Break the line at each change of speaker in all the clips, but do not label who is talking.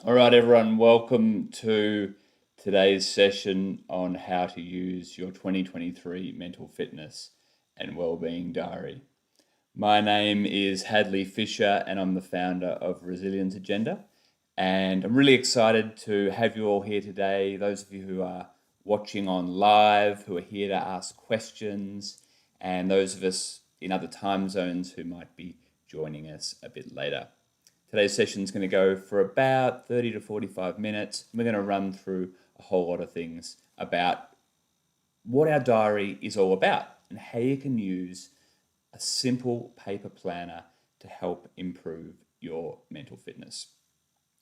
All right, everyone, welcome to today's session on how to use your 2023 mental fitness and wellbeing diary. My name is Hadleigh Fischer, and I'm the founder of Resilience Agenda. And I'm really excited to have you all here today. Those of you who are watching on live, who are here to ask questions, and those of us in other time zones who might be joining us a bit later. Today's session is going to go for about 30 to 45 minutes. We're going to run through a whole lot of things about what our diary is all about and how you can use a simple paper planner to help improve your mental fitness.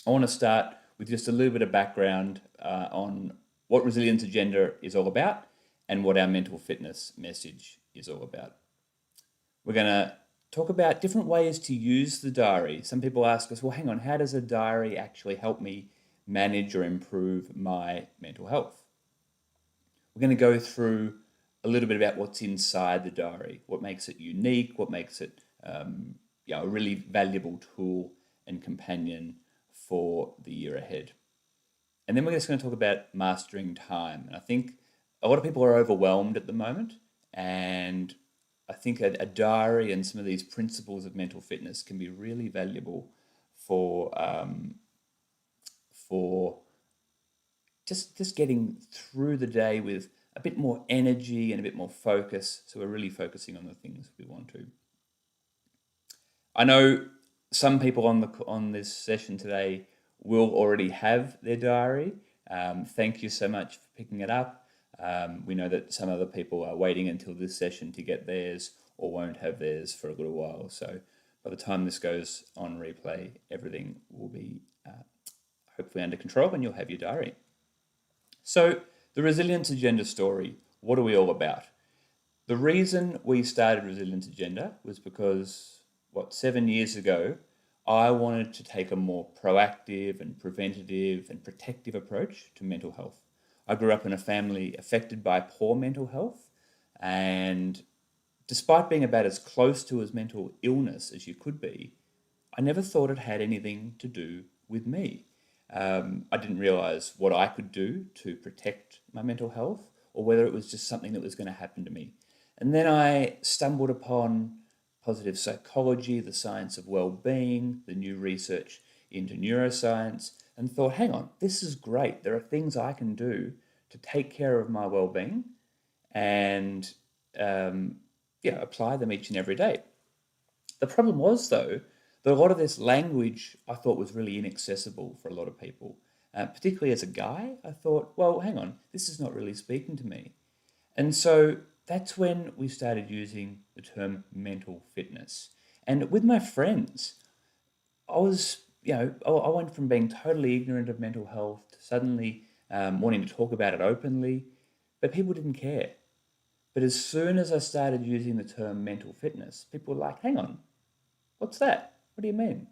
I want to start with just a little bit of background on what Resilience Agenda is all about and what our mental fitness message is all about. We're going to talk about different ways to use the diary. Some people ask us, well, hang on, how does a diary actually help me manage or improve my mental health? We're going to go through a little bit about what's inside the diary, what makes it unique, what makes it a really valuable tool and companion for the year ahead. And then we're just going to talk about mastering time. And I think a lot of people are overwhelmed at the moment, and I think a diary and some of these principles of mental fitness can be really valuable for just getting through the day with a bit more energy and a bit more focus. So we're really focusing on the things we want to. I know some people on this session today will already have their diary. Thank you so much for picking it up. We know that some other people are waiting until this session to get theirs or won't have theirs for a little while. So by the time this goes on replay, everything will be hopefully under control and you'll have your diary. So the Resilience Agenda story, what are we all about? The reason we started Resilience Agenda was because, 7 years ago, I wanted to take a more proactive and preventative and protective approach to mental health. I grew up in a family affected by poor mental health, and despite being about as close to as mental illness as you could be, I never thought it had anything to do with me. I didn't realize what I could do to protect my mental health or whether it was just something that was going to happen to me. And then I stumbled upon positive psychology, the science of well-being, the new research into neuroscience, and thought, hang on, this is great. There are things I can do to take care of my well-being and apply them each and every day. The problem was, though, that a lot of this language I thought was really inaccessible for a lot of people. Particularly as a guy, I thought, well, hang on, this is not really speaking to me. And so that's when we started using the term mental fitness. And with my friends, I went from being totally ignorant of mental health to suddenly wanting to talk about it openly, but people didn't care. But as soon as I started using the term mental fitness, people were like, hang on, what's that? What do you mean?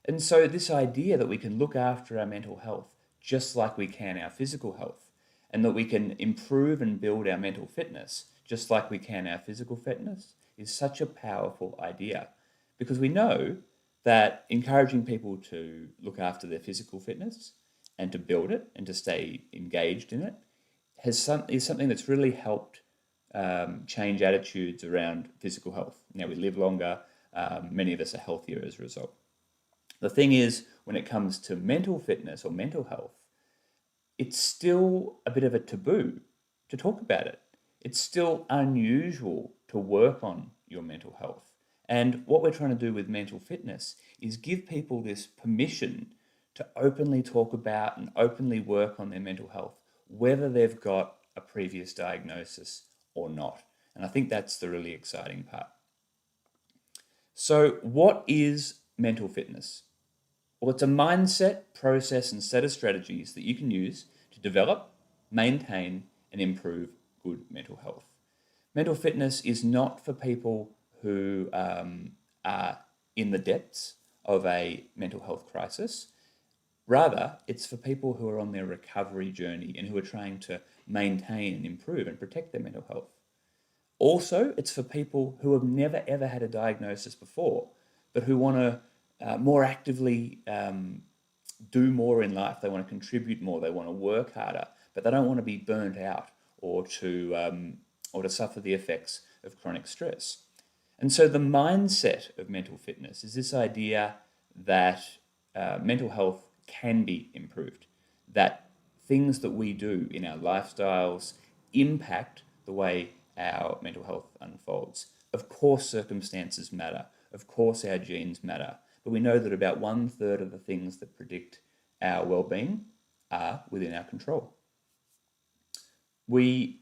And so this idea that we can look after our mental health just like we can our physical health, and that we can improve and build our mental fitness just like we can our physical fitness is such a powerful idea, because we know that encouraging people to look after their physical fitness and to build it and to stay engaged in it is something that's really helped change attitudes around physical health. Now we live longer, many of us are healthier as a result. The thing is, when it comes to mental fitness or mental health, it's still a bit of a taboo to talk about it. It's still unusual to work on your mental health. And what we're trying to do with mental fitness is give people this permission to openly talk about and openly work on their mental health, whether they've got a previous diagnosis or not. And I think that's the really exciting part. So what is mental fitness? Well, it's a mindset, process, and set of strategies that you can use to develop, maintain, and improve good mental health. Mental fitness is not for people who are in the depths of a mental health crisis. Rather, it's for people who are on their recovery journey and who are trying to maintain and improve and protect their mental health. Also, it's for people who have never ever had a diagnosis before, but who want to more actively do more in life. They want to contribute more. They want to work harder, but they don't want to be burnt out or to suffer the effects of chronic stress. And so the mindset of mental fitness is this idea that mental health can be improved, that things that we do in our lifestyles impact the way our mental health unfolds. Of course, circumstances matter. Of course, our genes matter. But we know that about 1/3 of the things that predict our well-being are within our control. We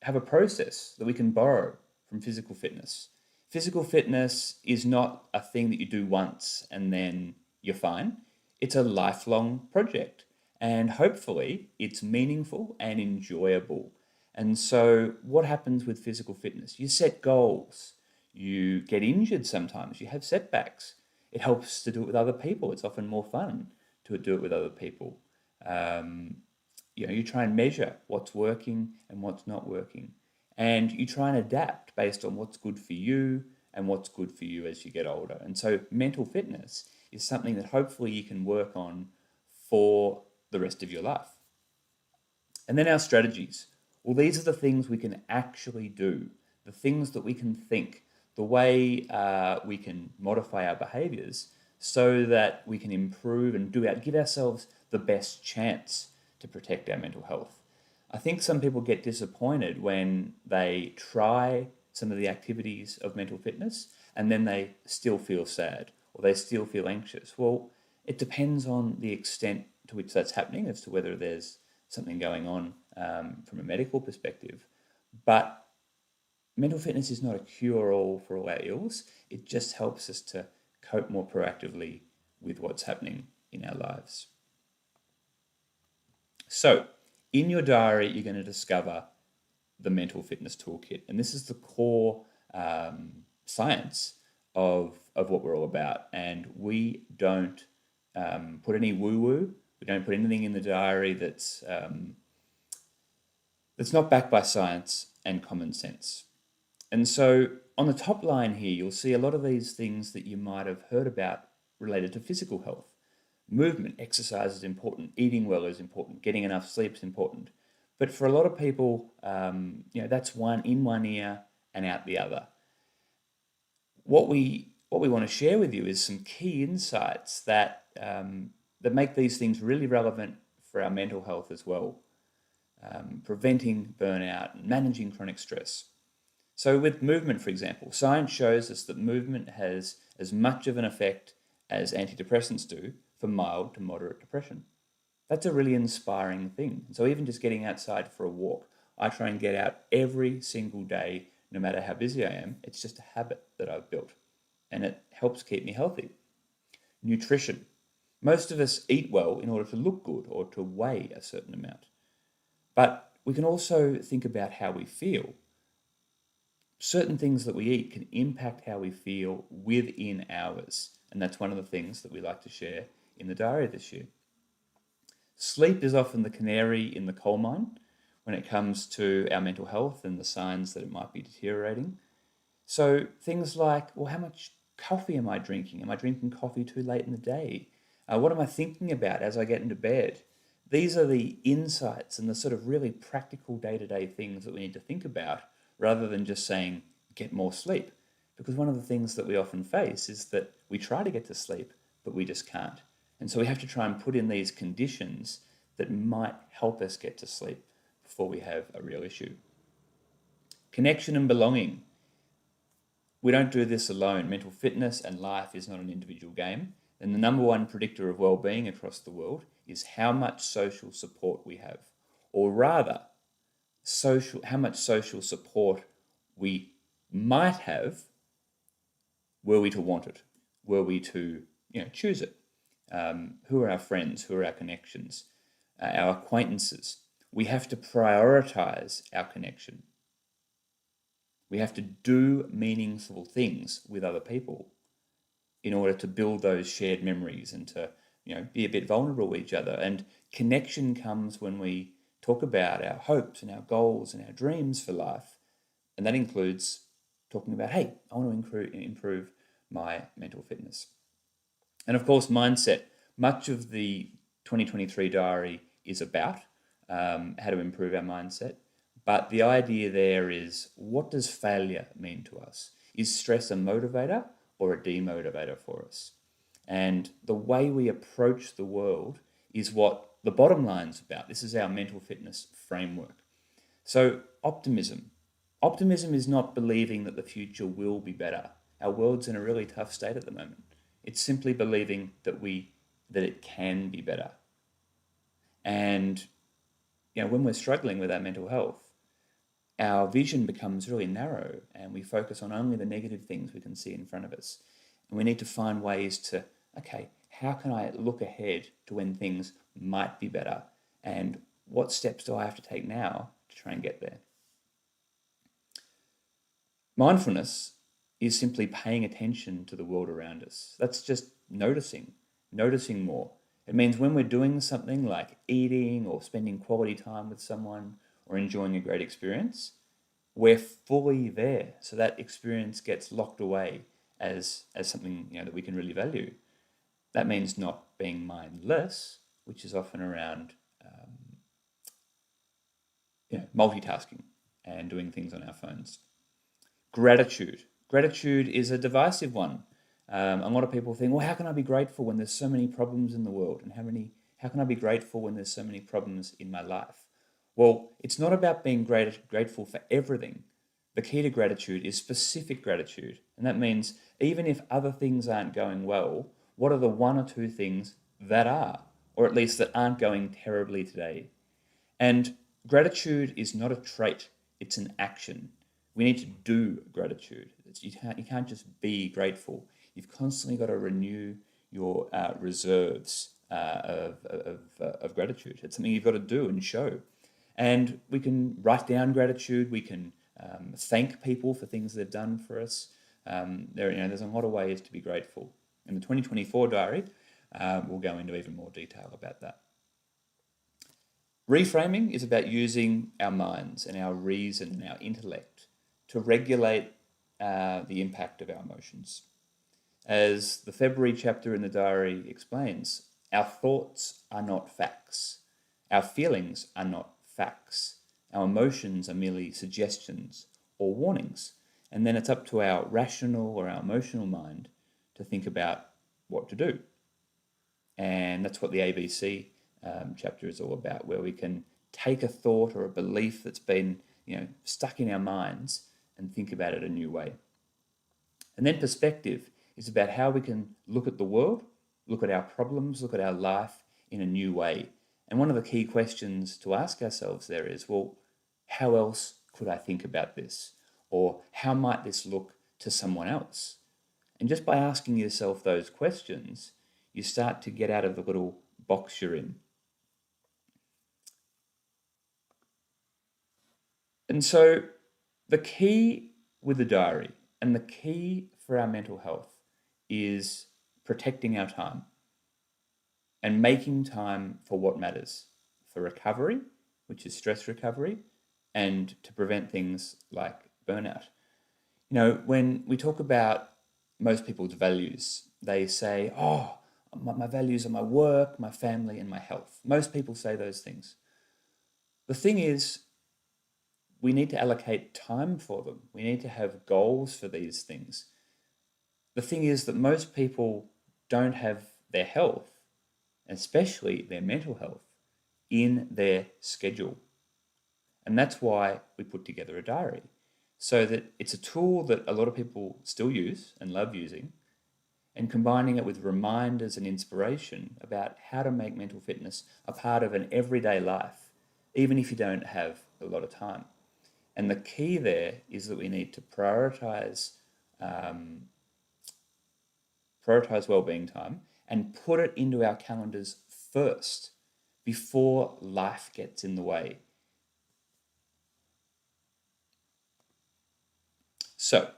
have a process that we can borrow from physical fitness. Physical fitness is not a thing that you do once and then you're fine. It's a lifelong project, and hopefully it's meaningful and enjoyable. And so what happens with physical fitness? You set goals. You get injured sometimes. You have setbacks. It helps to do it with other people. It's often more fun to do it with other people. You try and measure what's working and what's not working. And you try and adapt based on what's good for you and what's good for you as you get older. And so mental fitness is something that hopefully you can work on for the rest of your life. And then our strategies. Well, these are the things we can actually do, the things that we can think, the way we can modify our behaviors so that we can improve and give ourselves the best chance to protect our mental health. I think some people get disappointed when they try some of the activities of mental fitness and then they still feel sad or they still feel anxious. Well, it depends on the extent to which that's happening as to whether there's something going on from a medical perspective. But mental fitness is not a cure-all for all our ills. It just helps us to cope more proactively with what's happening in our lives. So, in your diary, you're going to discover the Mental Fitness Toolkit. And this is the core science of what we're all about. And we don't put any woo-woo. We don't put anything in the diary that's not backed by science and common sense. And so on the top line here, you'll see a lot of these things that you might have heard about related to physical health. Movement, exercise is important. Eating well is important. Getting enough sleep is important. But for a lot of people, that's one in one ear and out the other. What we want to share with you is some key insights that make these things really relevant for our mental health as well. Preventing burnout and managing chronic stress. So with movement, for example, science shows us that movement has as much of an effect as antidepressants do for mild to moderate depression. That's a really inspiring thing. So even just getting outside for a walk, I try and get out every single day, no matter how busy I am. It's just a habit that I've built, and it helps keep me healthy. Nutrition. Most of us eat well in order to look good or to weigh a certain amount. But we can also think about how we feel. Certain things that we eat can impact how we feel within hours. And that's one of the things that we like to share in the diary this year. Sleep is often the canary in the coal mine when it comes to our mental health and the signs that it might be deteriorating. So things like, well, how much coffee am I drinking? Am I drinking coffee too late in the day? What am I thinking about as I get into bed? These are the insights and the sort of really practical day-to-day things that we need to think about rather than just saying, get more sleep. Because one of the things that we often face is that we try to get to sleep, but we just can't. And so we have to try and put in these conditions that might help us get to sleep before we have a real issue. Connection and belonging. We don't do this alone. Mental fitness and life is not an individual game. And the number one predictor of well-being across the world is how much social support we have. Or rather, how much social support we might have were we to want it, were we to choose it. Who are our friends? Who are our connections? Our acquaintances. We have to prioritize our connection. We have to do meaningful things with other people in order to build those shared memories and to be a bit vulnerable with each other. And connection comes when we talk about our hopes and our goals and our dreams for life. And that includes talking about, hey, I want to improve my mental fitness. And of course, mindset. Much of the 2023 diary is about how to improve our mindset. But the idea there is, what does failure mean to us? Is stress a motivator or a demotivator for us? And the way we approach the world is what the bottom line's about. This is our mental fitness framework. So optimism. Optimism is not believing that the future will be better. Our world's in a really tough state at the moment. It's simply believing that it can be better. And when we're struggling with our mental health, our vision becomes really narrow and we focus on only the negative things we can see in front of us. And we need to find ways to, okay, how can I look ahead to when things might be better? And what steps do I have to take now to try and get there? Mindfulness is simply paying attention to the world around us. That's just noticing more. It means when we're doing something like eating or spending quality time with someone or enjoying a great experience, we're fully there. So that experience gets locked away as something that we can really value. That means not being mindless, which is often around multitasking and doing things on our phones. Gratitude. Gratitude is a divisive one. A lot of people think, well, how can I be grateful when there's so many problems in the world? And how can I be grateful when there's so many problems in my life? Well, it's not about being grateful for everything. The key to gratitude is specific gratitude. And that means even if other things aren't going well, what are the one or two things that are, or at least that aren't going terribly today? And gratitude is not a trait, it's an action. We need to do gratitude. You can't just be grateful. You've constantly got to renew your reserves of gratitude. It's something you've got to do and show. And we can write down gratitude. We can thank people for things they've done for us. There's a lot of ways to be grateful. In the 2024 diary, we'll go into even more detail about that. Reframing is about using our minds and our reason and our intellect to regulate the impact of our emotions. As the February chapter in the diary explains, our thoughts are not facts. Our feelings are not facts. Our emotions are merely suggestions or warnings. And then it's up to our rational or our emotional mind to think about what to do. And that's what the ABC chapter is all about, where we can take a thought or a belief that's been stuck in our minds and think about it a new way. And then perspective is about how we can look at the world, look at our problems, look at our life in a new way. And one of the key questions to ask ourselves there is, well, how else could I think about this? Or how might this look to someone else? And just by asking yourself those questions, you start to get out of the little box you're in. And so the key with the diary and the key for our mental health is protecting our time and making time for what matters, for recovery, which is stress recovery, and to prevent things like burnout. When we talk about most people's values, they say, my values are my work, my family, and my health. Most people say those things. The thing is, we need to allocate time for them. We need to have goals for these things. The thing is that most people don't have their health, especially their mental health, in their schedule. And that's why we put together a diary, so that it's a tool that a lot of people still use and love using, and combining it with reminders and inspiration about how to make mental fitness a part of an everyday life, even if you don't have a lot of time. And the key there is that we need to prioritize wellbeing time and put it into our calendars first before life gets in the way. So,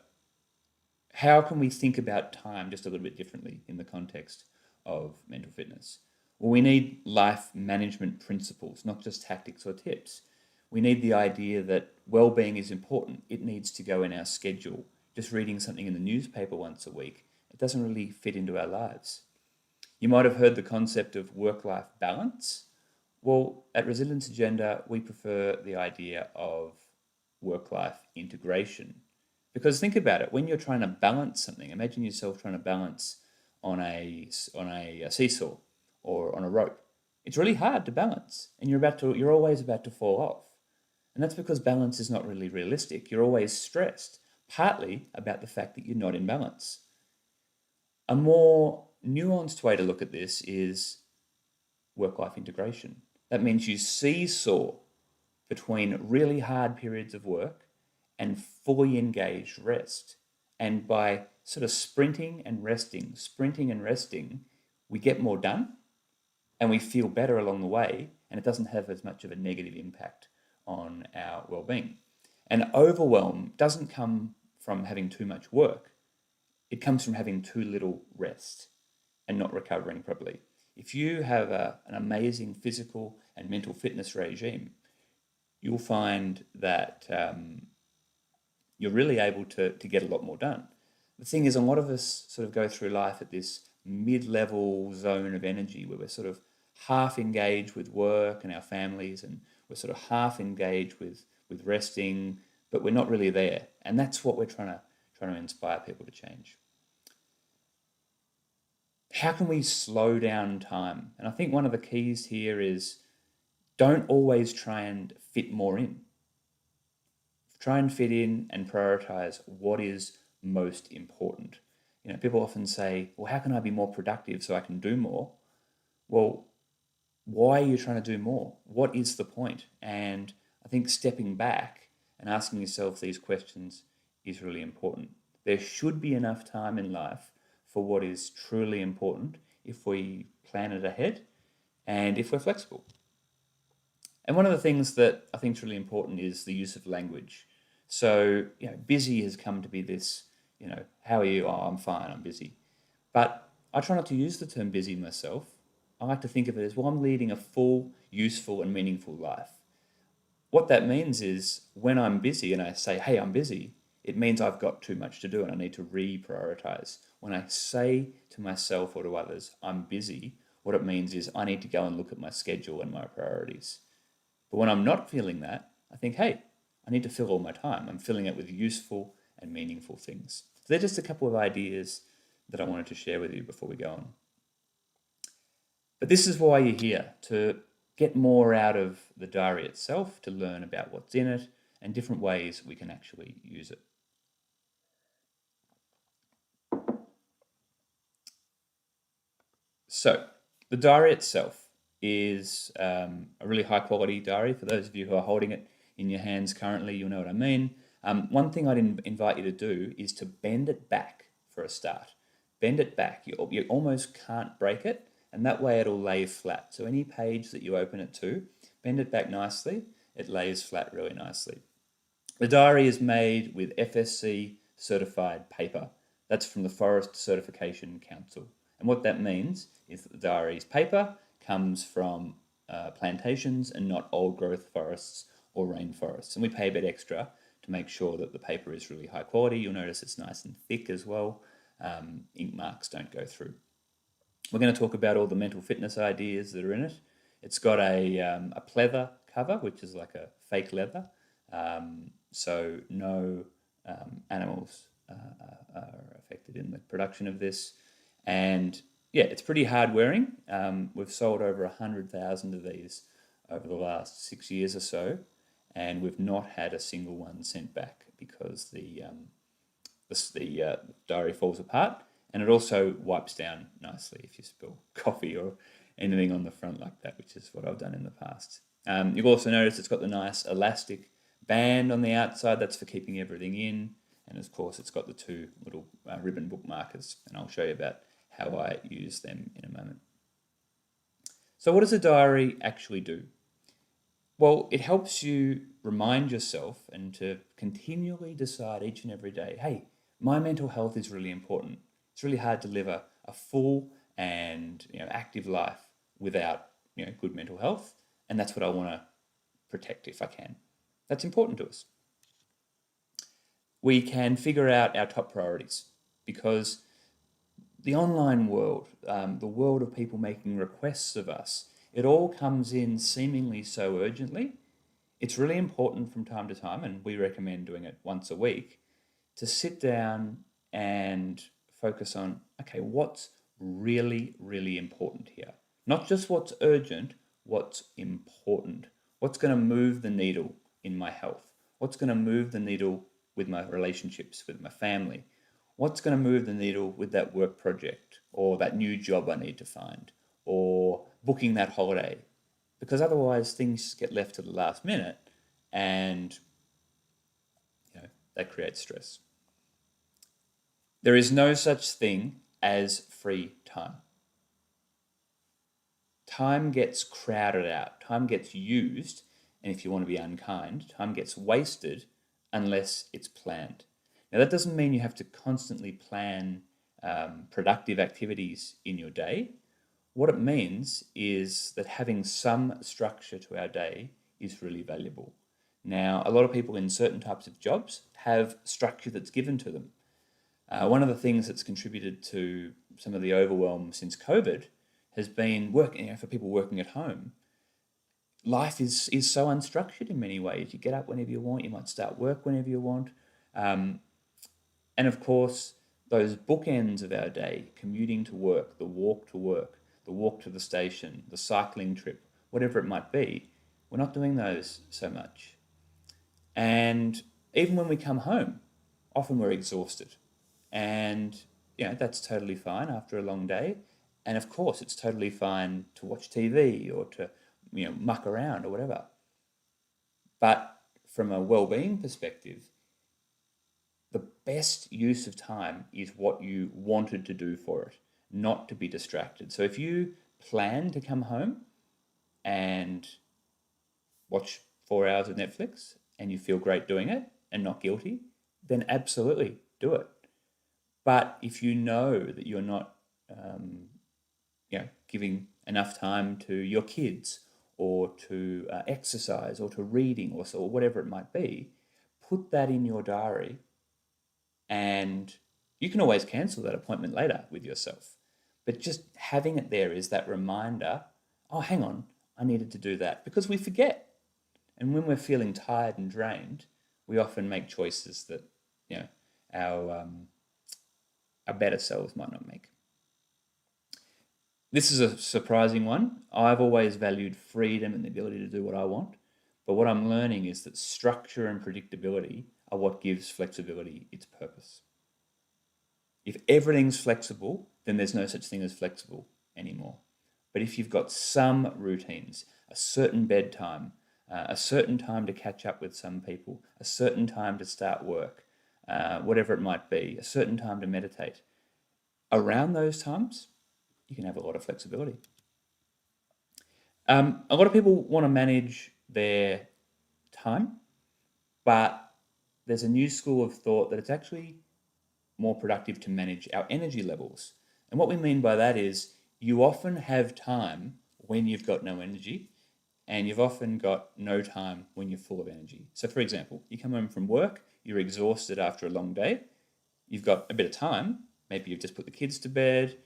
how can we think about time just a little bit differently in the context of mental fitness? Well, we need life management principles, not just tactics or tips. We need the idea that well-being is important. It needs to go in our schedule. Just reading something in the newspaper once a week, it doesn't really fit into our lives. You might have heard the concept of work-life balance. Well, at Resilience Agenda, we prefer the idea of work-life integration. Because think about it, when you're trying to balance something, imagine yourself trying to balance on a seesaw or on a rope. It's really hard to balance, and you're always about to fall off. And that's because balance is not really realistic. You're always stressed, partly about the fact that you're not in balance. A more nuanced way to look at this is work-life integration. That means you seesaw between really hard periods of work and fully engaged rest. And by sort of sprinting and resting, we get more done and we feel better along the way, and it doesn't have as much of a negative impact on our well-being. And overwhelm doesn't come from having too much work. It comes from having too little rest and not recovering properly. If you have an amazing physical and mental fitness regime, you'll find that you're really able to get a lot more done. The thing is, a lot of us sort of go through life at this mid-level zone of energy where we're sort of half engaged with work and our families, and we're sort of half engaged with resting, but we're not really there. And that's what we're trying to inspire people to change. How can we slow down time? And I think one of the keys here is don't always try and fit more in. Try and fit in and prioritize what is most important. You know, people often say, well, how can I be more productive so I can do more? Well, why are you trying to do more? What is the point? And I think stepping back and asking yourself these questions is really important. There should be enough time in life for what is truly important if we plan it ahead and if we're flexible. And one of the things that I think is really important is the use of language. So, busy has come to be this, how are you? Oh, I'm fine, I'm busy. But I try not to use the term busy myself. I like to think of it as, well, I'm leading a full, useful, and meaningful life. What that means is when I'm busy and I say, hey, I'm busy, it means I've got too much to do and I need to reprioritize. When I say to myself or to others, I'm busy, what it means is I need to go and look at my schedule and my priorities. But when I'm not feeling that, I think, hey, I need to fill all my time. I'm filling it with useful and meaningful things. So they're just a couple of ideas that I wanted to share with you before we go on. But this is why you're here, to get more out of the diary itself, to learn about what's in it and different ways we can actually use it. So the diary itself is a really high quality diary. For those of you who are holding it in your hands currently, you'll know what I mean. One thing I'd invite you to do is to bend it back for a start. Bend it back. You almost can't break it, and that way it'll lay flat. So any page that you open it to, bend it back nicely. It lays flat really nicely. The diary is made with FSC certified paper. That's from the Forest Certification Council. And what that means is that the diary's paper comes from plantations and not old growth forests or rainforests. And we pay a bit extra to make sure that the paper is really high quality. You'll notice it's nice and thick as well. Ink marks don't go through. We're going to talk about all the mental fitness ideas that are in it. It's got a pleather cover, which is like a fake leather. So no animals are affected in the production of this. And yeah, it's pretty hard wearing. We've sold over 100,000 of these over the last 6 years or so, and we've not had a single one sent back because the diary falls apart, and it also wipes down nicely if you spill coffee or anything on the front like that, which is what I've done in the past. You'll also notice it's got the nice elastic band on the outside. That's for keeping everything in. And of course, it's got the two little ribbon book markers, and I'll show you about how I use them in a moment. So what does a diary actually do? Well, it helps you remind yourself and to continually decide each and every day, hey, my mental health is really important. It's really hard to live a full and active life without good mental health, and that's what I want to protect if I can. That's important to us. We can figure out our top priorities because the online world, the world of people making requests of us, it all comes in seemingly so urgently. It's really important from time to time, and we recommend doing it once a week, to sit down and focus on, okay, what's really, really important here? Not just what's urgent, what's important. What's going to move the needle in my health? What's going to move the needle with my relationships, with my family? What's going to move the needle with that work project or that new job I need to find or booking that holiday? Because otherwise things get left to the last minute and that creates stress. There is no such thing as free time. Time gets crowded out, time gets used, and if you want to be unkind, time gets wasted unless it's planned. Now, that doesn't mean you have to constantly plan productive activities in your day. What it means is that having some structure to our day is really valuable. Now, a lot of people in certain types of jobs have structure that's given to them. One of the things that's contributed to some of the overwhelm since COVID has been working, for people working at home. Life is so unstructured in many ways. You get up whenever you want, you might start work whenever you want. And of course, those bookends of our day, commuting to work, the walk to the station, the cycling trip, whatever it might be, we're not doing those so much. And even when we come home, often we're exhausted. And that's totally fine after a long day. And of course, it's totally fine to watch TV or to muck around or whatever. But from a well-being perspective, the best use of time is what you wanted to do for it, not to be distracted. So if you plan to come home and watch 4 hours of Netflix and you feel great doing it and not guilty, then absolutely do it. But if you know that you're not giving enough time to your kids or to exercise or to reading or whatever it might be, put that in your diary, and you can always cancel that appointment later with yourself. But just having it there is that reminder, oh, hang on, I needed to do that, because we forget. And when we're feeling tired and drained, we often make choices that our better selves might not make. This is a surprising one. I've always valued freedom and the ability to do what I want. But what I'm learning is that structure and predictability are what gives flexibility its purpose. If everything's flexible, then there's no such thing as flexible anymore. But if you've got some routines, a certain bedtime, a certain time to catch up with some people, a certain time to start work, whatever it might be, a certain time to meditate, around those times, you can have a lot of flexibility. A lot of people want to manage their time, but there's a new school of thought that it's actually more productive to manage our energy levels. And what we mean by that is you often have time when you've got no energy, and you've often got no time when you're full of energy. So for example, you come home from work, you're exhausted after a long day, you've got a bit of time, maybe you've just put the kids to bed,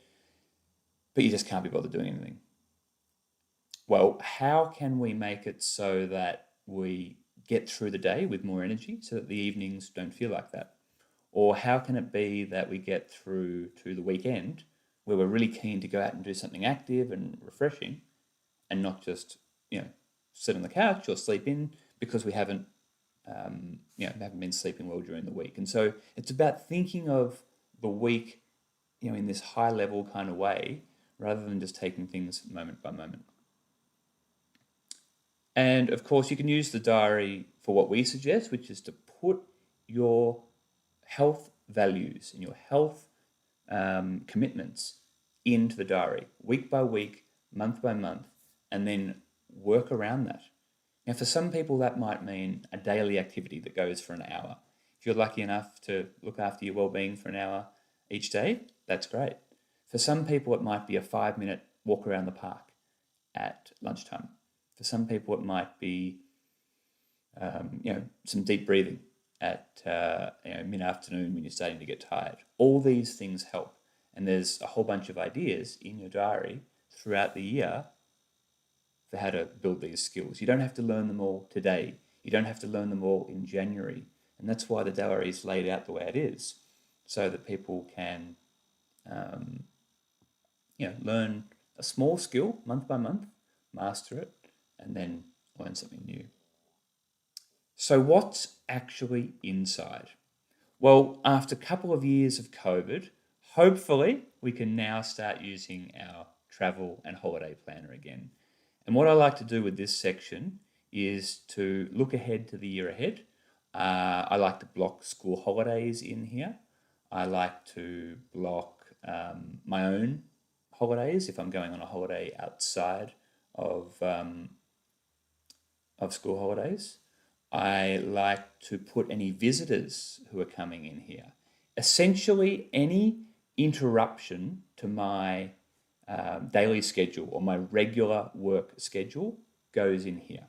but you just can't be bothered doing anything. Well, how can we make it so that we get through the day with more energy so that the evenings don't feel like that? Or how can it be that we get through to the weekend where we're really keen to go out and do something active and refreshing and not just, sit on the couch or sleep in because we haven't been sleeping well during the week. And so it's about thinking of the week, in this high level kind of way, rather than just taking things moment by moment. And of course, you can use the diary for what we suggest, which is to put your health values and your health commitments into the diary, week by week, month by month, and then work around that. Now, for some people, that might mean a daily activity that goes for an hour. If you're lucky enough to look after your well-being for an hour each day, that's great. For some people, it might be a 5-minute walk around the park at lunchtime. For some people, it might be, some deep breathing at mid-afternoon when you're starting to get tired. All these things help. And there's a whole bunch of ideas in your diary throughout the year for how to build these skills. You don't have to learn them all today. You don't have to learn them all in January. And that's why the diary is laid out the way it is, so that people can learn a small skill month by month, master it, and then learn something new. So what's actually inside? Well, after a couple of years of COVID, hopefully we can now start using our travel and holiday planner again. And what I like to do with this section is to look ahead to the year ahead. I like to block school holidays in here. I like to block my own holidays if I'm going on a holiday outside of school holidays. I like to put any visitors who are coming in here. Essentially, any interruption to my daily schedule or my regular work schedule goes in here.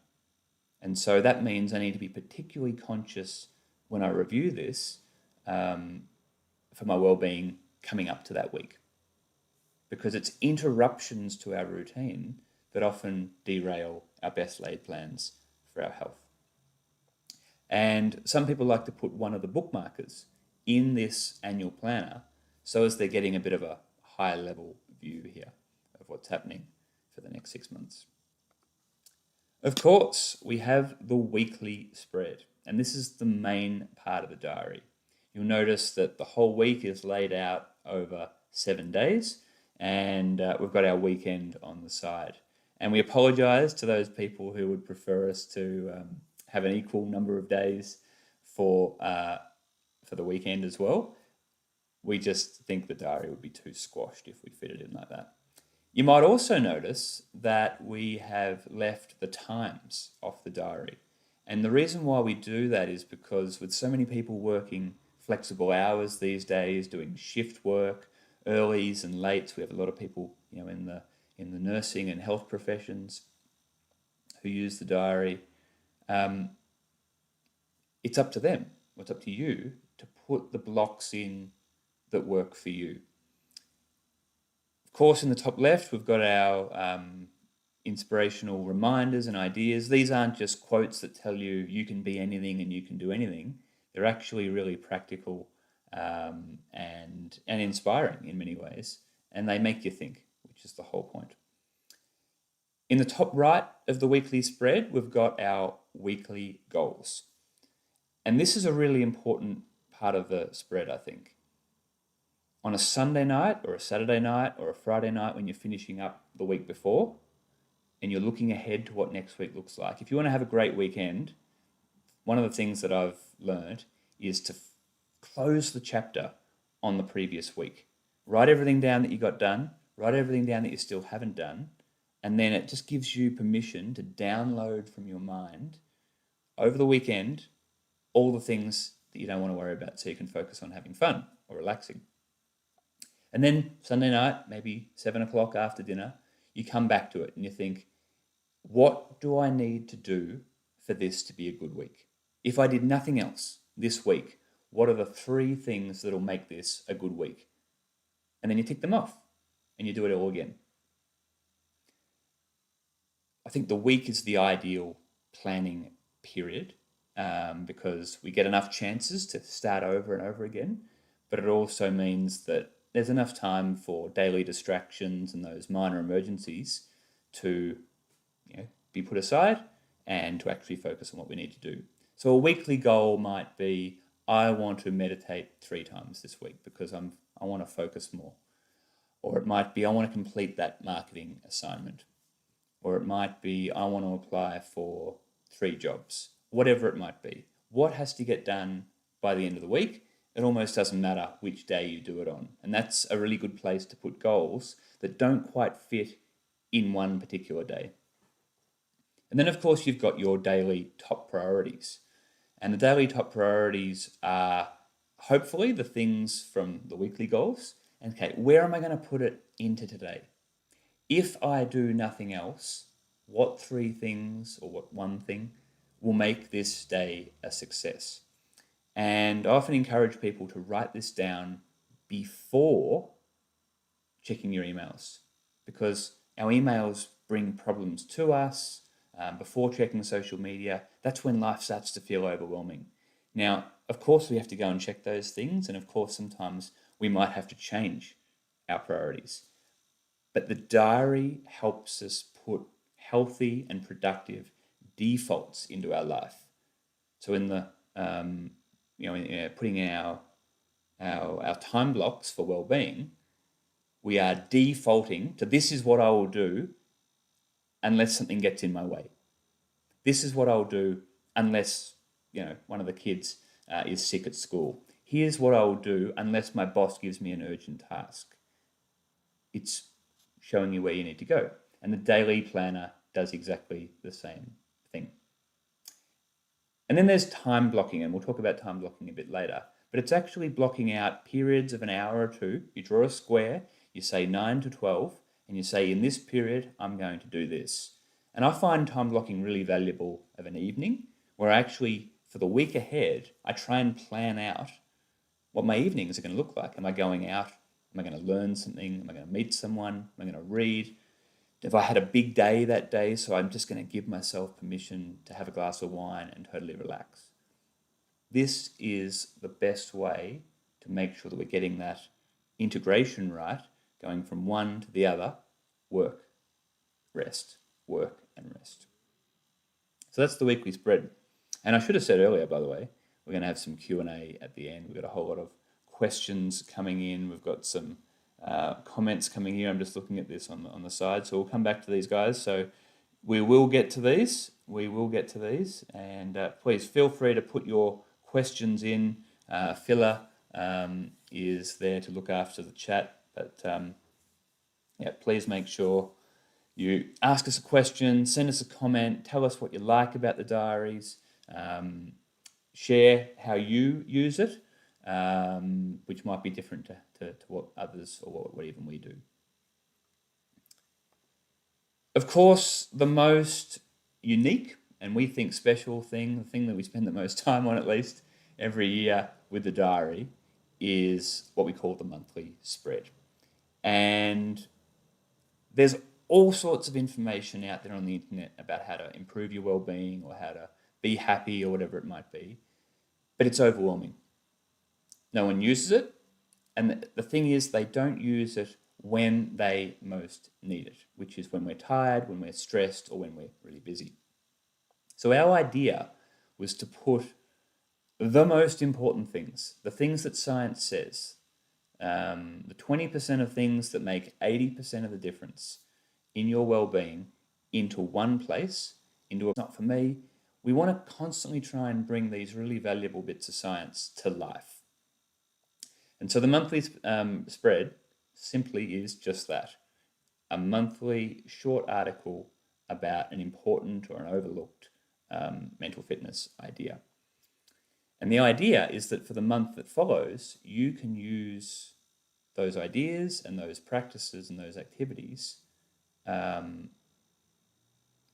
And so that means I need to be particularly conscious when I review this for my well-being coming up to that week. Because it's interruptions to our routine that often derail our best laid plans for our health. And some people like to put one of the bookmarkers in this annual planner so as they're getting a bit of a high level view here of what's happening for the next 6 months. Of course, we have the weekly spread, and this is the main part of the diary. You'll notice that the whole week is laid out over 7 days, and we've got our weekend on the side. And we apologise to those people who would prefer us to have an equal number of days for the weekend as well. We just think the diary would be too squashed if we fit it in like that. You might also notice that we have left the times off the diary. And the reason why we do that is because with so many people working flexible hours these days, doing shift work, earlies and lates, we have a lot of people, in the nursing and health professions who use the diary. It's up to them. It's up to you to put the blocks in that work for you. Of course, in the top left, we've got our inspirational reminders and ideas. These aren't just quotes that tell you you can be anything and you can do anything. They're actually really practical and inspiring in many ways, and they make you think, which is the whole point. In the top right of the weekly spread, we've got our weekly goals. And this is a really important part of the spread, I think. On a Sunday night or a Saturday night or a Friday night when you're finishing up the week before and you're looking ahead to what next week looks like, if you want to have a great weekend, one of the things that I've learned is to close the chapter on the previous week. Write everything down that you got done, write everything down that you still haven't done, and then it just gives you permission to download from your mind over the weekend all the things that you don't want to worry about so you can focus on having fun or relaxing. And then Sunday night, maybe 7 o'clock after dinner, you come back to it and you think, what do I need to do for this to be a good week? If I did nothing else this week, what are the 3 things that'll make this a good week? And then you tick them off and you do it all again. I think the week is the ideal planning period because we get enough chances to start over and over again, but it also means that there's enough time for daily distractions and those minor emergencies to be put aside and to actually focus on what we need to do. So a weekly goal might be, I want to meditate 3 times this week because I want to focus more. Or it might be, I want to complete that marketing assignment. Or it might be, I want to apply for 3 jobs. Whatever it might be. What has to get done by the end of the week? It almost doesn't matter which day you do it on. And that's a really good place to put goals that don't quite fit in one particular day. And then, of course, you've got your daily top priorities. And the daily top priorities are hopefully the things from the weekly goals. And okay, where am I going to put it into today? If I do nothing else, what 3 things or what 1 thing will make this day a success? And I often encourage people to write this down before checking your emails, because our emails bring problems to us before checking social media. That's when life starts to feel overwhelming. Now, of course, we have to go and check those things, and of course, sometimes we might have to change our priorities. But the diary helps us put healthy and productive defaults into our life. So in the putting in our time blocks for well-being, we are defaulting to this is what I will do unless something gets in my way. This is what I'll do unless one of the kids is sick at school. Here's what I'll do unless my boss gives me an urgent task. It's showing you where you need to go. And the daily planner does exactly the same thing. And then there's time blocking, and we'll talk about time blocking a bit later. But it's actually blocking out periods of an hour or two. You draw a square, you say 9 to 12, and you say, in this period, I'm going to do this. And I find time blocking really valuable of an evening, where actually, for the week ahead, I try and plan out what my evenings are going to look like. Am I going out? Am I going to learn something? Am I going to meet someone? Am I going to read? If I had a big day that day, so I'm just going to give myself permission to have a glass of wine and totally relax. This is the best way to make sure that we're getting that integration right, going from one to the other, work, rest, work and rest. So that's the weekly spread. And I should have said earlier, by the way, we're going to have some Q&A at the end. We've got a whole lot of questions coming in. We've got some comments coming here. I'm just looking at this on the side. So we'll come back to these guys. So we will get to these. And please feel free to put your questions in. Phila is there to look after the chat. But please make sure you ask us a question, send us a comment, tell us what you like about the diaries, share how you use it, which might be different to what others or what even we do. Of course, the most unique and we think special thing, the thing that we spend the most time on at least every year with the diary, is what we call the monthly spread. And there's all sorts of information out there on the internet about how to improve your well-being or how to be happy or whatever it might be, but it's overwhelming. No one uses it, and the thing is they don't use it when they most need it, which is when we're tired, when we're stressed, or when we're really busy. So our idea was to put the most important things, the things that science says, the 20% of things that make 80% of the difference in your well-being, into one place, not for me. We want to constantly try and bring these really valuable bits of science to life. And so the monthly spread simply is just that, a monthly short article about an important or an overlooked mental fitness idea. And the idea is that for the month that follows, you can use those ideas and those practices and those activities in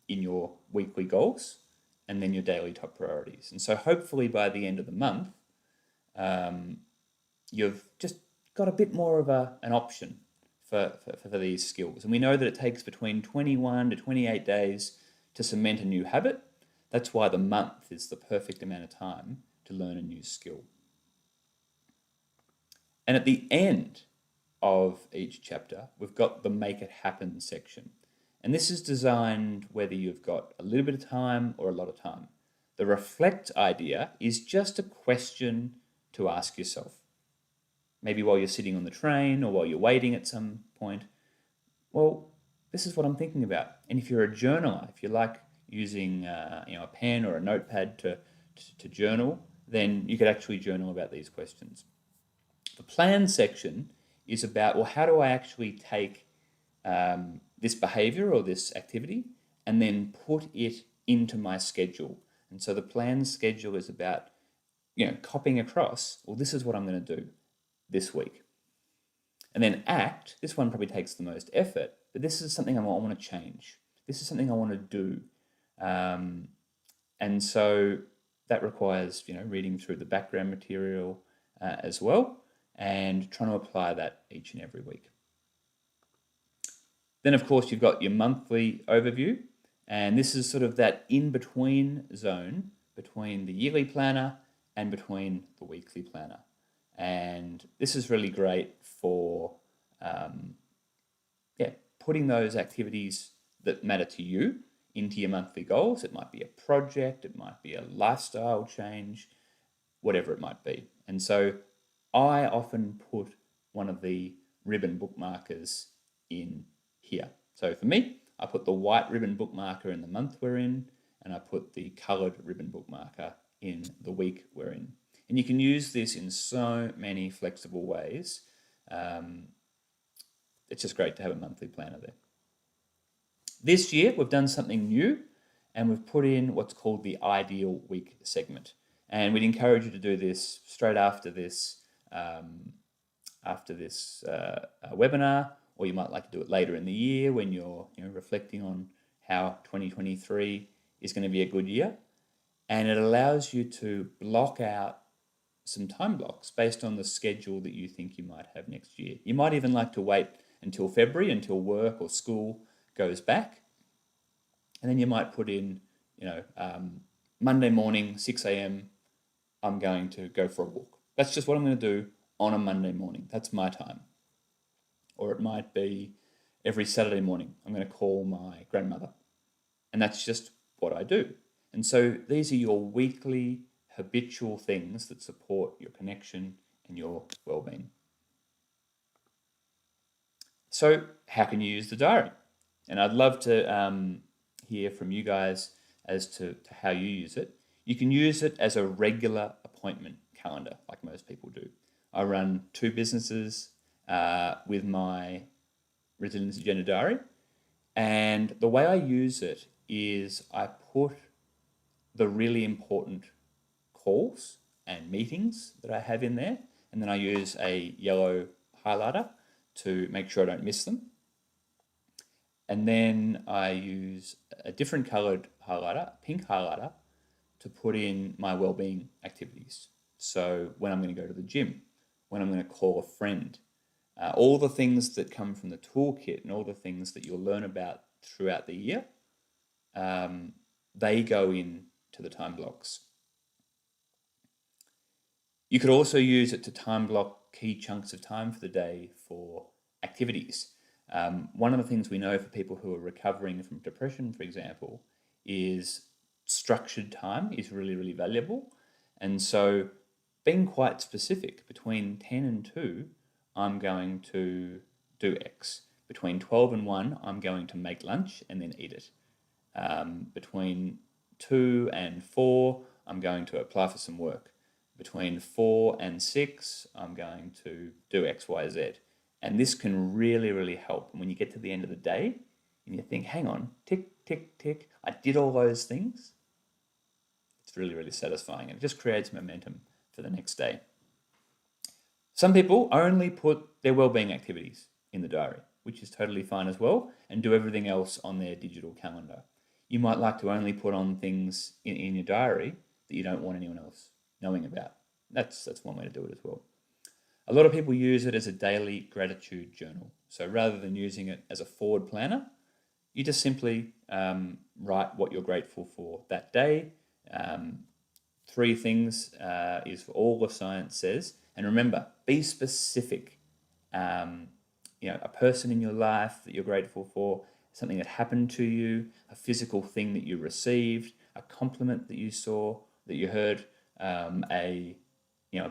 your weekly goals and then your daily top priorities. And so hopefully by the end of the month, you've just got a bit more of an option for these skills. And we know that it takes between 21 to 28 days to cement a new habit. That's why the month is the perfect amount of time to learn a new skill. And at the end of each chapter, we've got the Make It Happen section. And this is designed whether you've got a little bit of time or a lot of time. The reflect idea is just a question to ask yourself. Maybe while you're sitting on the train or while you're waiting at some point. Well, this is what I'm thinking about. And if you're a journaler, if you like using a pen or a notepad to journal, then you could actually journal about these questions. The plan section is about, well, how do I actually take this behavior or this activity and then put it into my schedule? And so the plan schedule is about, copying across, well, this is what I'm going to do this week. And then act, this one probably takes the most effort, but this is something I want to change. This is something I want to do. And so that requires, reading through the background material as well and trying to apply that each and every week. Then, of course, you've got your monthly overview, and this is sort of that in-between zone between the yearly planner and between the weekly planner. And this is really great for putting those activities that matter to you into your monthly goals. It might be a project, it might be a lifestyle change, whatever it might be. And so I often put one of the ribbon bookmarkers in here. So for me, I put the white ribbon bookmarker in the month we're in, and I put the colored ribbon bookmarker in the week we're in. And you can use this in so many flexible ways. It's just great to have a monthly planner there. This year, we've done something new, and we've put in what's called the ideal week segment. And we'd encourage you to do this straight after this webinar, or you might like to do it later in the year when you're reflecting on how 2023 is going to be a good year. And it allows you to block out some time blocks based on the schedule that you think you might have next year. You might even like to wait until February, until work or school goes back. And then you might put in, Monday morning, 6 a.m., I'm going to go for a walk. That's just what I'm going to do on a Monday morning. That's my time. Or it might be every Saturday morning, I'm going to call my grandmother. And that's just what I do. And so these are your weekly habitual things that support your connection and your well-being. So how can you use the diary? And I'd love to hear from you guys as to how you use it. You can use it as a regular appointment calendar, like most people do. I run 2 businesses with my Resilience Agenda diary. And the way I use it is I put the really important calls and meetings that I have in there, and then I use a yellow highlighter to make sure I don't miss them. And then I use a different colored highlighter, a pink highlighter, to put in my well-being activities. So when I'm going to go to the gym, when I'm going to call a friend, all the things that come from the toolkit and all the things that you'll learn about throughout the year, they go into the time blocks. You could also use it to time block key chunks of time for the day for activities. One of the things we know for people who are recovering from depression, for example, is structured time is really, really valuable. And so being quite specific, between 10 and 2, I'm going to do X. Between 12 and 1, I'm going to make lunch and then eat it. Between 2 and 4, I'm going to apply for some work. Between 4 and 6, I'm going to do X, Y, Z. And this can really, really help. And when you get to the end of the day and you think, hang on, tick, tick, tick, I did all those things, it's really, really satisfying. And it just creates momentum for the next day. Some people only put their wellbeing activities in the diary, which is totally fine as well, and do everything else on their digital calendar. You might like to only put on things in your diary that you don't want anyone else knowing about. That's one way to do it as well. A lot of people use it as a daily gratitude journal. So rather than using it as a forward planner, you just simply write what you're grateful for that day. 3 things is all the science says. And remember, be specific. A person in your life that you're grateful for, something that happened to you, a physical thing that you received, a compliment that you saw, that you heard, a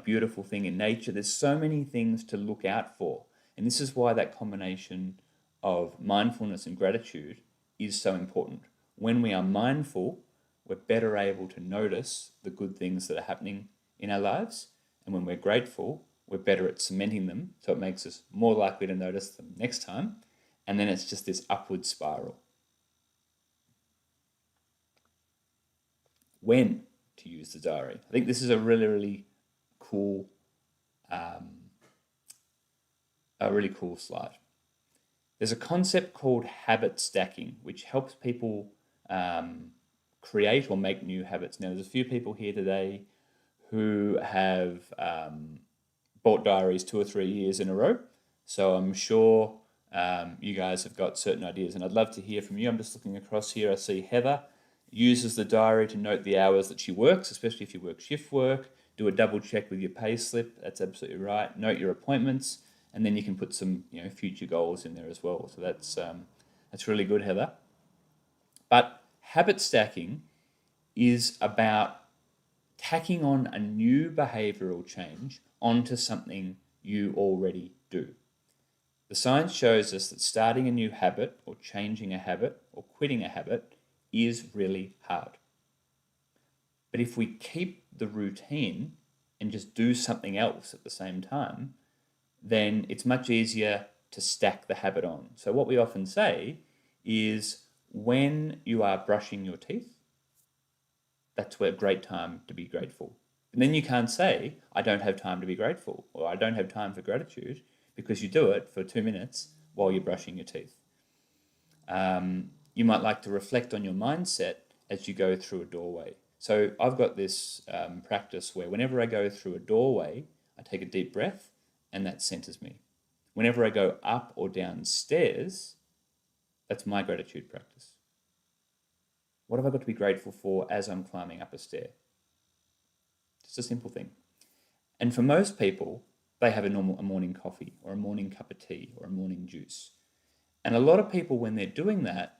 beautiful thing in nature. There's so many things to look out for. And this is why that combination of mindfulness and gratitude is so important. When we are mindful, we're better able to notice the good things that are happening in our lives. And when we're grateful, we're better at cementing them. So it makes us more likely to notice them next time. And then it's just this upward spiral. When to use the diary? I think this is a really, really cool slide. There's a concept called habit stacking, which helps people create or make new habits. Now, there's a few people here today who have bought diaries 2 or 3 years in a row. So I'm sure you guys have got certain ideas, and I'd love to hear from you. I'm just looking across here. I see Heather uses the diary to note the hours that she works, especially if you work shift work. Do a double check with your pay slip. That's absolutely right. Note your appointments, and then you can put some future goals in there as well. So that's really good, Heather. But habit stacking is about tacking on a new behavioral change onto something you already do. The science shows us that starting a new habit or changing a habit or quitting a habit is really hard. But if we keep the routine and just do something else at the same time, then it's much easier to stack the habit on. So what we often say is when you are brushing your teeth, that's a great time to be grateful. And then you can't say, I don't have time to be grateful, or I don't have time for gratitude, because you do it for 2 minutes while you're brushing your teeth. You might like to reflect on your mindset as you go through a doorway. So I've got this practice where whenever I go through a doorway, I take a deep breath, and that centers me. Whenever I go up or down stairs, that's my gratitude practice. What have I got to be grateful for as I'm climbing up a stair? Just a simple thing. And for most people, they have a morning coffee or a morning cup of tea or a morning juice. And a lot of people, when they're doing that,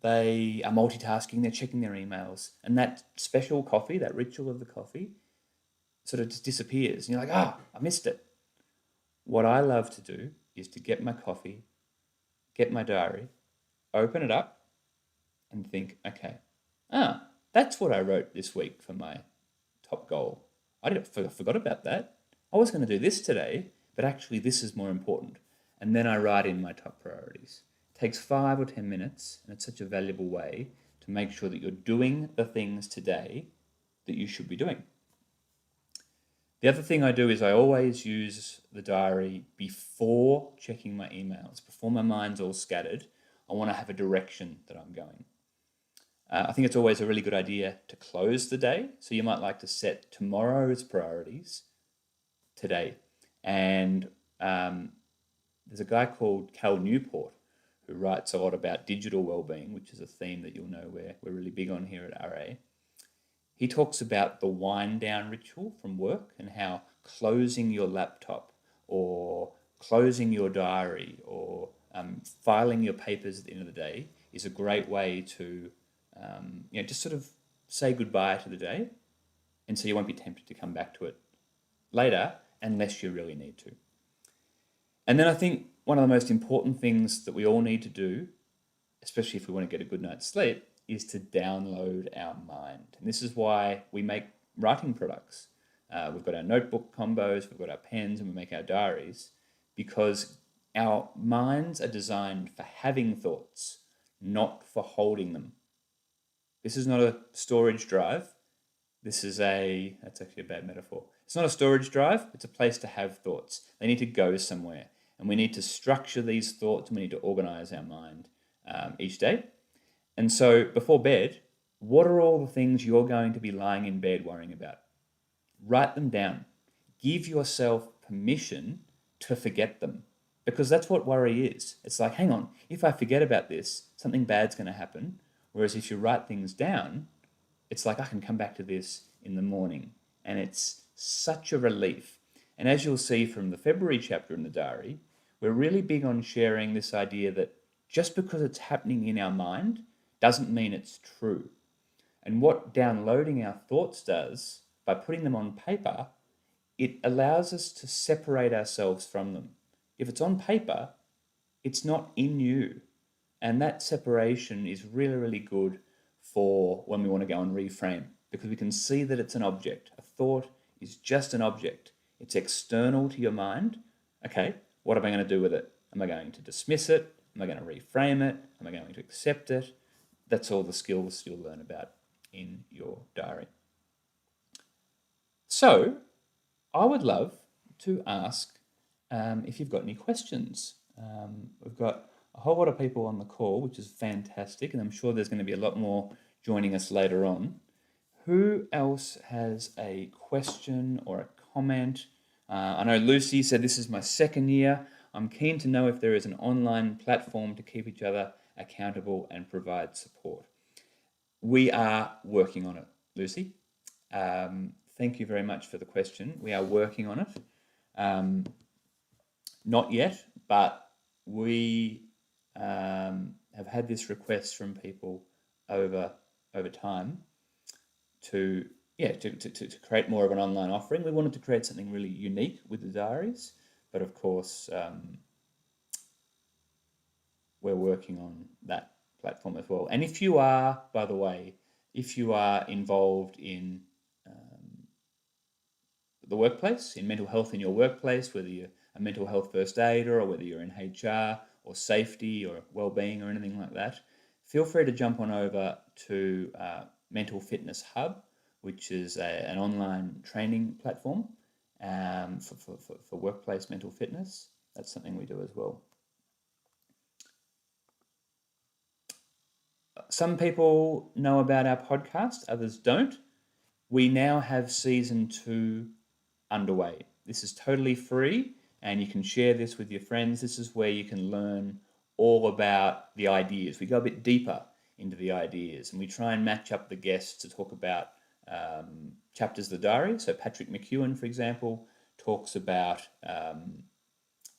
they are multitasking, they're checking their emails, and that special coffee, that ritual of the coffee, sort of just disappears. And you're like, I missed it. What I love to do is to get my coffee, get my diary, open it up, and think, okay, that's what I wrote this week for my top goal. I forgot about that. I was going to do this today, but actually this is more important. And then I write in my top priorities. It takes 5 or 10 minutes, and it's such a valuable way to make sure that you're doing the things today that you should be doing. The other thing I do is I always use the diary before checking my emails, before my mind's all scattered. I want to have a direction that I'm going. I think it's always a really good idea to close the day. So you might like to set tomorrow's priorities today. And there's a guy called Cal Newport who writes a lot about digital wellbeing, which is a theme that you'll know we're really big on here at RA. He talks about the wind down ritual from work and how closing your laptop or closing your diary or filing your papers at the end of the day is a great way to just sort of say goodbye to the day, and so you won't be tempted to come back to it later unless you really need to. And then I think one of the most important things that we all need to do, especially if we want to get a good night's sleep, is to download our mind. And this is why we make writing products. We've got our notebook combos, we've got our pens, and we make our diaries, because our minds are designed for having thoughts, not for holding them. This is not a storage drive. That's actually a bad metaphor. It's not a storage drive, it's a place to have thoughts. They need to go somewhere. And we need to structure these thoughts, and we need to organize our mind each day. And so before bed, what are all the things you're going to be lying in bed worrying about? Write them down. Give yourself permission to forget them, because that's what worry is. It's like, hang on, if I forget about this, something bad's going to happen. Whereas if you write things down, it's like I can come back to this in the morning. And it's such a relief. And as you'll see from the February chapter in the diary, we're really big on sharing this idea that just because it's happening in our mind doesn't mean it's true. And what downloading our thoughts does, by putting them on paper, it allows us to separate ourselves from them. If it's on paper, it's not in you. And that separation is really, really good for when we want to go and reframe, because we can see that it's an object. A thought is just an object. It's external to your mind. Okay, what am I going to do with it? Am I going to dismiss it? Am I going to reframe it? Am I going to accept it? That's all the skills you'll learn about in your diary. So I would love to ask if you've got any questions. We've got a whole lot of people on the call, which is fantastic, and I'm sure there's going to be a lot more joining us later on. Who else has a question or a comment? I know Lucy said, this is my second year. I'm keen to know if there is an online platform to keep each other accountable and provide support. We are working on it, Lucy. Thank you very much for the question. We are working on it. Not yet, but we have had this request from people over time to create more of an online offering. We wanted to create something really unique with the diaries, but of course we're working on that platform as well. And if you are, by the way, if you are involved in the workplace, in mental health in your workplace, whether you're a mental health first aider or whether you're in HR or safety or wellbeing or anything like that, feel free to jump on over to Mental Fitness Hub, which is an online training platform for workplace mental fitness. That's something we do as well. Some people know about our podcast, others don't. We now have season 2 underway. This is totally free and you can share this with your friends. This is where you can learn all about the ideas. We go a bit deeper into the ideas and we try and match up the guests to talk about chapters of the diary. So Patrick McEwen, for example, talks about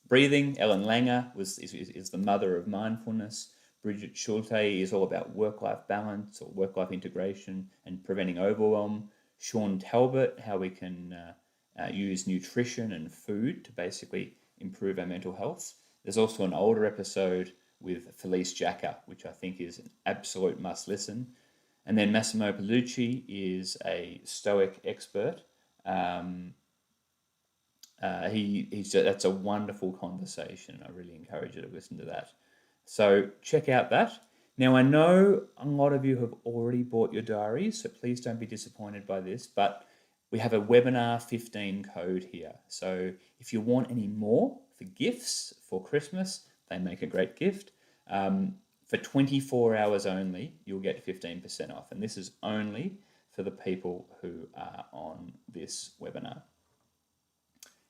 breathing. Ellen Langer is the mother of mindfulness. Bridget Schulte is all about work-life balance or work-life integration and preventing overwhelm. Sean Talbot, how we can use nutrition and food to basically improve our mental health. There's also an older episode with Felice Jacka, which I think is an absolute must listen. And then Massimo Pellucci is a Stoic expert. That's a wonderful conversation. I really encourage you to listen to that. So check out that. Now, I know a lot of you have already bought your diaries, so please don't be disappointed by this, but we have a webinar 15 code here. So if you want any more for gifts for Christmas, they make a great gift. For 24 hours only, you'll get 15% off. And this is only for the people who are on this webinar.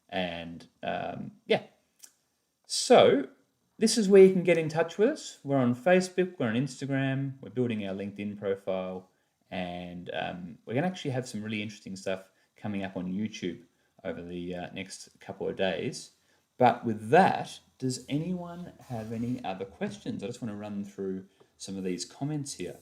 And so this is where you can get in touch with us. We're on Facebook, we're on Instagram, we're building our LinkedIn profile, and we're going to actually have some really interesting stuff coming up on YouTube over the next couple of days. But with that, does anyone have any other questions? I just want to run through some of these comments here.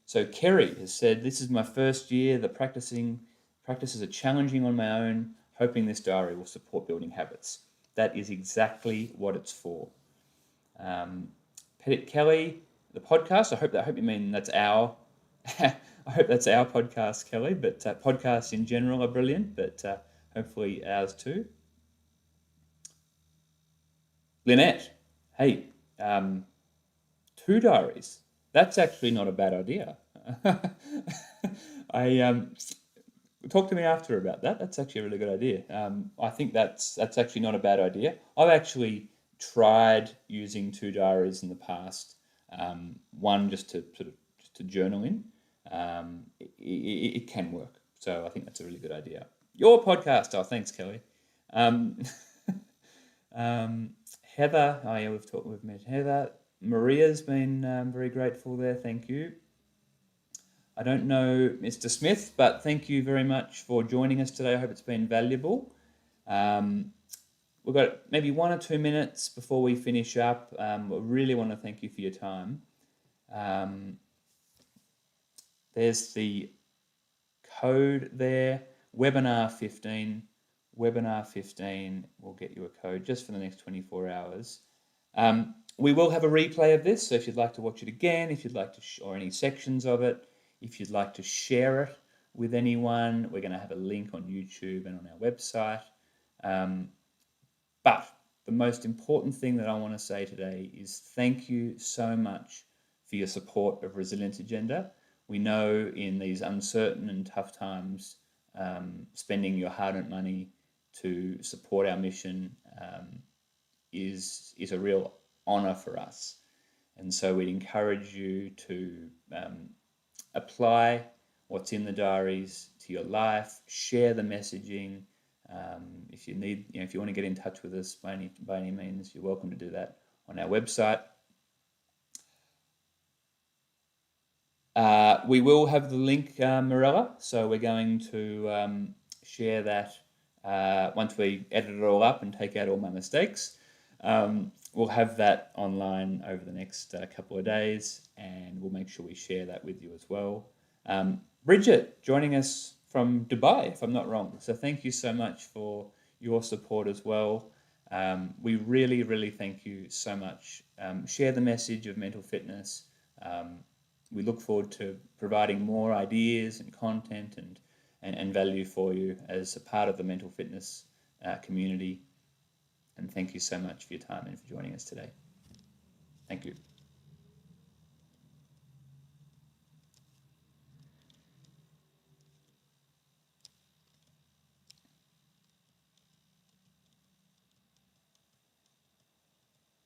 So Kerry has said, this is my first year. The practices are challenging on my own, hoping this diary will support building habits. That is exactly what it's for. Pettit Kelly, the podcast, I hope you mean that's our I hope that's our podcast, Kelly, but podcasts in general are brilliant, but hopefully ours too. Lynette, hey, 2 diaries. That's actually not a bad idea. Talk to me after about that. That's actually a really good idea. I think that's actually not a bad idea. I've actually tried using 2 diaries in the past. One just to journal in. It can work. So I think that's a really good idea. Your podcast. Oh, thanks, Kelly. Heather. Oh yeah, we've met Heather. Maria's been very grateful there. Thank you. I don't know Mr. Smith, but thank you very much for joining us today. I hope it's been valuable. We've got maybe 1 or 2 minutes before we finish up. I really want to thank you for your time. There's the code there, webinar 15. Webinar 15 will get you a code just for the next 24 hours. We will have a replay of this, so if you'd like to watch it again, if you'd like to, or any sections of it, if you'd like to share it with anyone, we're going to have a link on YouTube and on our website. But the most important thing that I want to say today is thank you so much for your support of Resilience Agenda. We know in these uncertain and tough times, spending your hard-earned money to support our mission is a real honour for us. And so we'd encourage you to apply what's in the diaries to your life, share the messaging, If you need, if you want to get in touch with us by any means, you're welcome to do that on our website. We will have the link, Mirella, so we're going to share that once we edit it all up and take out all my mistakes. We'll have that online over the next couple of days, and we'll make sure we share that with you as well. Bridget, joining us from Dubai, if I'm not wrong. So thank you so much for your support as well. We really, really thank you so much. Share the message of mental fitness. We look forward to providing more ideas and content and value for you as a part of the mental fitness community. And thank you so much for your time and for joining us today. Thank you.